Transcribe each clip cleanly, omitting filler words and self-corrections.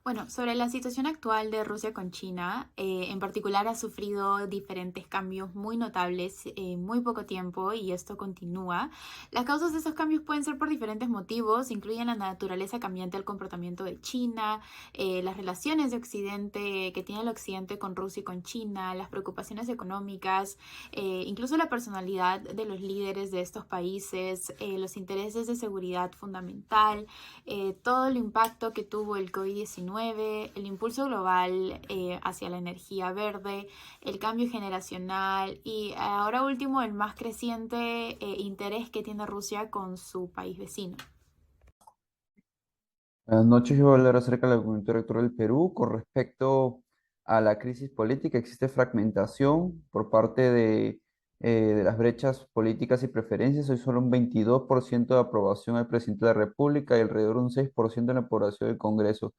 Bueno, sobre la situación actual de Rusia con China, en particular ha sufrido diferentes cambios muy notables en muy poco tiempo y esto continúa. Las causas de esos cambios pueden ser por diferentes motivos, incluyen la naturaleza cambiante del comportamiento de China, las relaciones de Occidente que tiene el Occidente con Rusia y con China, las preocupaciones económicas, incluso la personalidad de los líderes de estos países, los intereses de seguridad fundamental, todo el impacto que tuvo el COVID-19, el impulso global hacia la energía verde, el cambio generacional y ahora último el más creciente interés que tiene Rusia con su país vecino. Buenas noches, yo voy a hablar acerca de la coyuntura actual del Perú. Con respecto a la crisis política, existe fragmentación por parte de las brechas políticas y preferencias. Hoy solo un 22% de aprobación al presidente de la República y alrededor de un 6% en la aprobación del Congreso.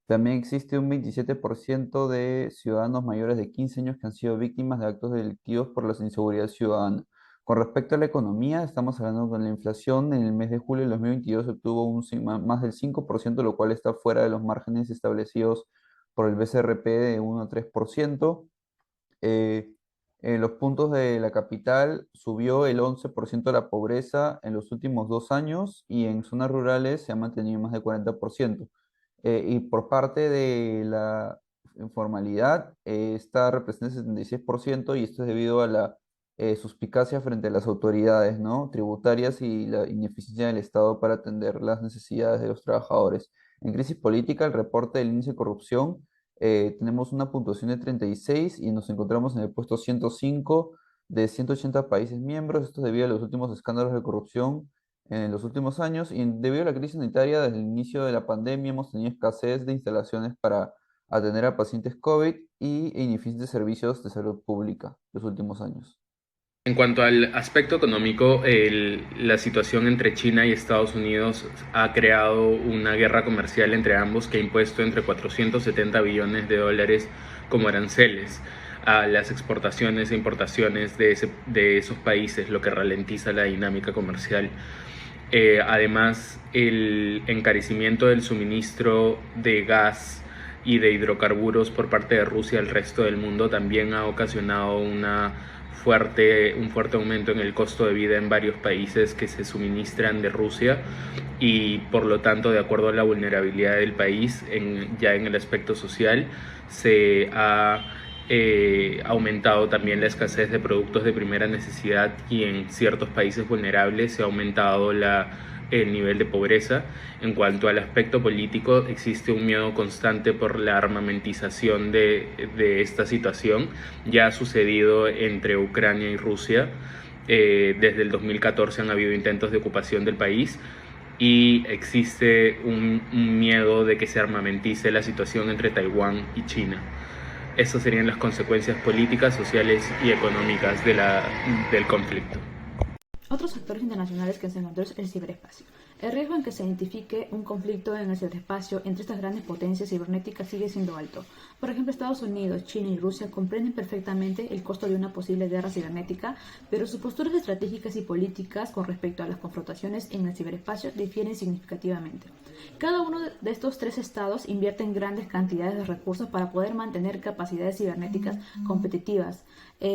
También existe un 27% de ciudadanos mayores de 15 años que han sido víctimas de actos delictivos por la inseguridad ciudadana. Con respecto a la economía, estamos hablando de la inflación. En el mes de julio del 2022 obtuvo más del 5%, lo cual está fuera de los márgenes establecidos por el BCRP de 1 a 3%. Eh, en los puntos de la capital subió el 11% la pobreza en los últimos 2 años y en zonas rurales se ha mantenido más del 40%. Y por parte de la informalidad, está representa el 76% y esto es debido a la suspicacia frente a las autoridades, ¿no?, tributarias y la ineficiencia del Estado para atender las necesidades de los trabajadores. En crisis política, el reporte del índice de corrupción, tenemos una puntuación de 36 y nos encontramos en el puesto 105 de 180 países miembros. Esto es debido a los últimos escándalos de corrupción en los últimos años y debido a la crisis sanitaria desde el inicio de la pandemia hemos tenido escasez de instalaciones para atender a pacientes COVID e ineficientes servicios de salud pública los últimos años. En cuanto al aspecto económico, la situación entre China y Estados Unidos ha creado una guerra comercial entre ambos que ha impuesto entre 470 billones de dólares como aranceles a las exportaciones e importaciones de esos países, lo que ralentiza la dinámica comercial. Además, el encarecimiento del suministro de gas y de hidrocarburos por parte de Rusia al resto del mundo también ha ocasionado un fuerte aumento en el costo de vida en varios países que se suministran de Rusia y por lo tanto, de acuerdo a la vulnerabilidad del país, ya en el aspecto social, se ha aumentado también la escasez de productos de primera necesidad y en ciertos países vulnerables se ha aumentado el nivel de pobreza. En cuanto al aspecto político, existe un miedo constante por la armamentización de esta situación. Ya ha sucedido entre Ucrania y Rusia. Desde el 2014 han habido intentos de ocupación del país y existe un miedo de que se armamentice la situación entre Taiwán y China. Esas serían las consecuencias políticas, sociales y económicas del conflicto. Otros actores internacionales que se encontró es el ciberespacio. El riesgo en que se identifique un conflicto en el ciberespacio entre estas grandes potencias cibernéticas sigue siendo alto. Por ejemplo, Estados Unidos, China y Rusia comprenden perfectamente el costo de una posible guerra cibernética, pero sus posturas estratégicas y políticas con respecto a las confrontaciones en el ciberespacio difieren significativamente. Cada uno de estos tres estados invierte en grandes cantidades de recursos para poder mantener capacidades cibernéticas competitivas.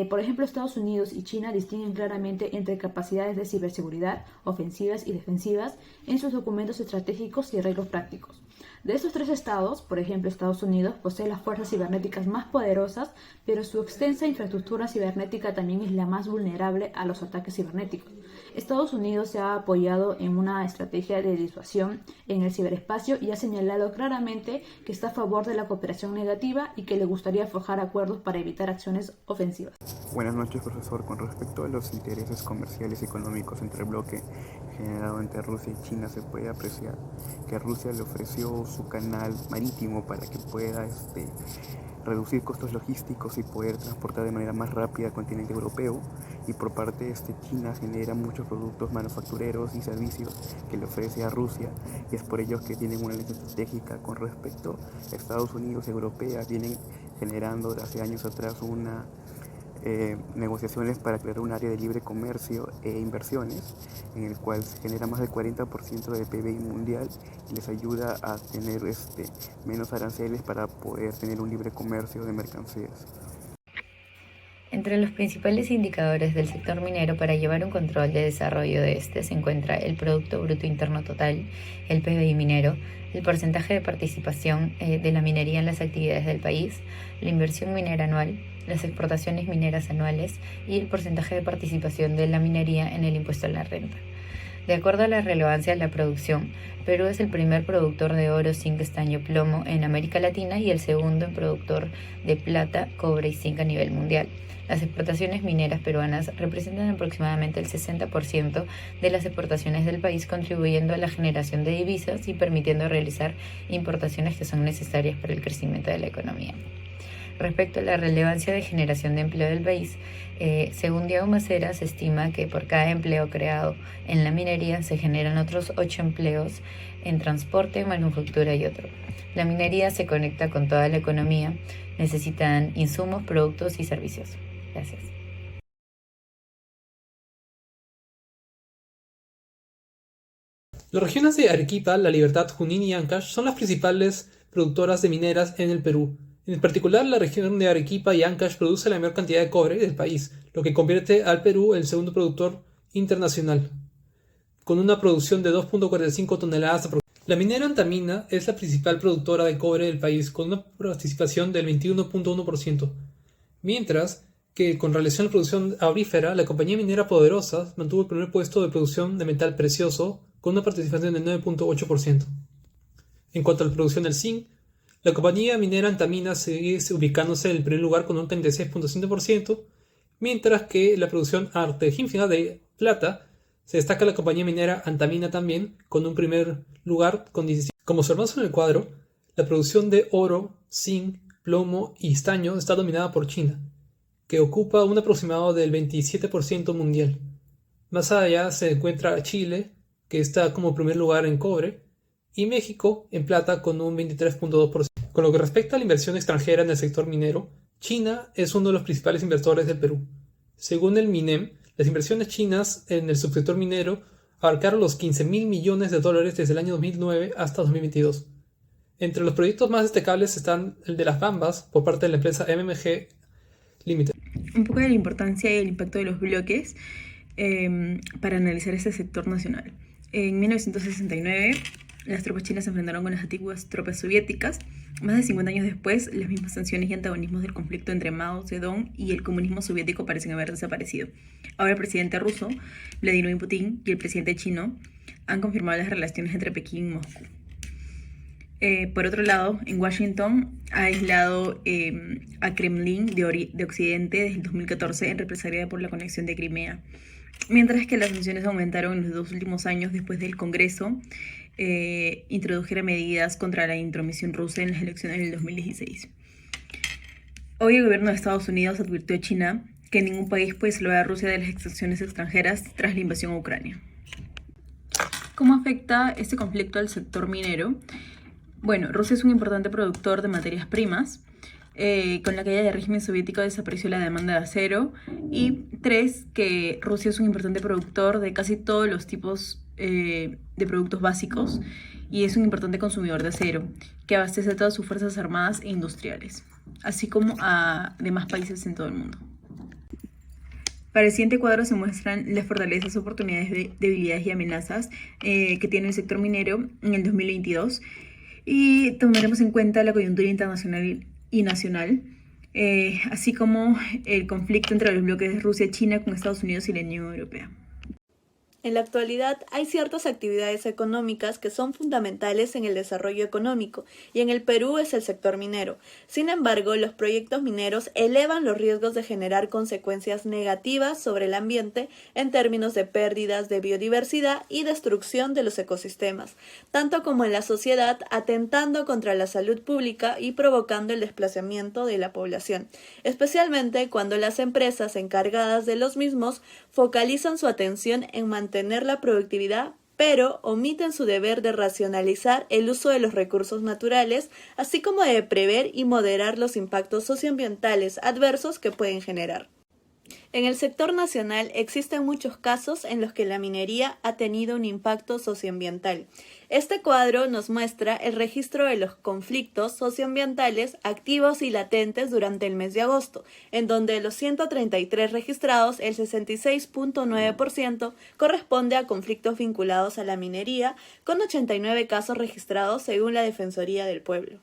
Por ejemplo, Estados Unidos y China distinguen claramente entre capacidades de ciberseguridad, ofensivas y defensivas, en sus documentos estratégicos y arreglos prácticos. De estos tres estados, por ejemplo, Estados Unidos posee las fuerzas cibernéticas más poderosas, pero su extensa infraestructura cibernética también es la más vulnerable a los ataques cibernéticos. Estados Unidos se ha apoyado en una estrategia de disuasión en el ciberespacio y ha señalado claramente que está a favor de la cooperación negativa y que le gustaría forjar acuerdos para evitar acciones ofensivas. Buenas noches, profesor. Con respecto a los intereses comerciales y económicos entre el bloque generado entre Rusia y China, se puede apreciar que Rusia le ofreció su canal marítimo para que pueda reducir costos logísticos y poder transportar de manera más rápida al continente europeo, y por parte de China genera muchos productos manufactureros y servicios que le ofrece a Rusia, y es por ello que tienen una alianza estratégica con respecto a Estados Unidos y Europea. Vienen generando desde hace años atrás una negociaciones para crear un área de libre comercio e inversiones, en el cual se genera más del 40% del PBI mundial y les ayuda a tener menos aranceles para poder tener un libre comercio de mercancías. Entre los principales indicadores del sector minero para llevar un control de desarrollo de este se encuentra el Producto Bruto Interno Total, el PBI minero, el porcentaje de participación de la minería en las actividades del país, la inversión minera anual, las exportaciones mineras anuales y el porcentaje de participación de la minería en el impuesto a la renta. De acuerdo a la relevancia de la producción, Perú es el primer productor de oro, zinc, estaño, plomo en América Latina y el segundo en productor de plata, cobre y zinc a nivel mundial. Las exportaciones mineras peruanas representan aproximadamente el 60% de las exportaciones del país, contribuyendo a la generación de divisas y permitiendo realizar importaciones que son necesarias para el crecimiento de la economía. Respecto a la relevancia de generación de empleo del país, según Diego Macera, se estima que por cada empleo creado en la minería se generan otros 8 empleos en transporte, manufactura y otro. La minería se conecta con toda la economía, necesitan insumos, productos y servicios. Gracias. Las regiones de Arequipa, La Libertad, Junín y Ancash son las principales productoras de mineras en el Perú. En particular, la región de Arequipa y Ancash produce la mayor cantidad de cobre del país, lo que convierte al Perú en el segundo productor internacional, con una producción de 2.45 toneladas de producción. La minera Antamina es la principal productora de cobre del país, con una participación del 21.1%, mientras que con relación a la producción aurífera, la compañía minera Poderosa mantuvo el primer puesto de producción de metal precioso con una participación del 9.8%. En cuanto a la producción del zinc, la compañía minera Antamina sigue ubicándose en el primer lugar con un 36.5%, mientras que la producción argentina de plata se destaca la compañía minera Antamina también con un primer lugar con 17%. Como observamos en el cuadro, la producción de oro, zinc, plomo y estaño está dominada por China, que ocupa un aproximado del 27% mundial. Más allá se encuentra Chile, que está como primer lugar en cobre, y México en plata con un 23.2%. Con lo que respecta a la inversión extranjera en el sector minero, China es uno de los principales inversores del Perú. Según el MINEM, las inversiones chinas en el subsector minero abarcaron los $15.000 millones desde el año 2009 hasta 2022. Entre los proyectos más destacables están el de las Bambas por parte de la empresa MMG Limited. Un poco de la importancia y el impacto de los bloques para analizar este sector nacional. En 1969, las tropas chinas se enfrentaron con las antiguas tropas soviéticas. Más de 50 años después, las mismas sanciones y antagonismos del conflicto entre Mao Zedong y el comunismo soviético parecen haber desaparecido. Ahora el presidente ruso, Vladimir Putin, y el presidente chino han confirmado las relaciones entre Pekín y Moscú. Por otro lado, en Washington ha aislado a Kremlin de Occidente desde el 2014 en represalia por la conexión de Crimea. Mientras que las sanciones aumentaron en los 2 últimos años después del Congreso introdujera medidas contra la intromisión rusa en las elecciones del 2016. Hoy el gobierno de Estados Unidos advirtió a China que ningún país puede salvar a Rusia de las exacciones extranjeras tras la invasión a Ucrania. ¿Cómo afecta este conflicto al sector minero? Bueno, Rusia es un importante productor de materias primas. Con la caída del régimen soviético desapareció la demanda de acero. Y 3, que Rusia es un importante productor de casi todos los tipos de productos básicos y es un importante consumidor de acero que abastece a todas sus fuerzas armadas e industriales, así como a demás países en todo el mundo. Para el siguiente cuadro se muestran las fortalezas, oportunidades, debilidades y amenazas que tiene el sector minero en el 2022 y tomaremos en cuenta la coyuntura internacional y nacional, así como el conflicto entre los bloques de Rusia y China con Estados Unidos y la Unión Europea. En la actualidad hay ciertas actividades económicas que son fundamentales en el desarrollo económico y en el Perú es el sector minero. Sin embargo, los proyectos mineros elevan los riesgos de generar consecuencias negativas sobre el ambiente en términos de pérdidas de biodiversidad y destrucción de los ecosistemas, tanto como en la sociedad, atentando contra la salud pública y provocando el desplazamiento de la población, especialmente cuando las empresas encargadas de los mismos focalizan su atención en mantener la productividad, pero omiten su deber de racionalizar el uso de los recursos naturales, así como de prever y moderar los impactos socioambientales adversos que pueden generar. En el sector nacional existen muchos casos en los que la minería ha tenido un impacto socioambiental. Este cuadro nos muestra el registro de los conflictos socioambientales activos y latentes durante el mes de agosto, en donde de los 133 registrados, el 66.9% corresponde a conflictos vinculados a la minería, con 89 casos registrados según la Defensoría del Pueblo.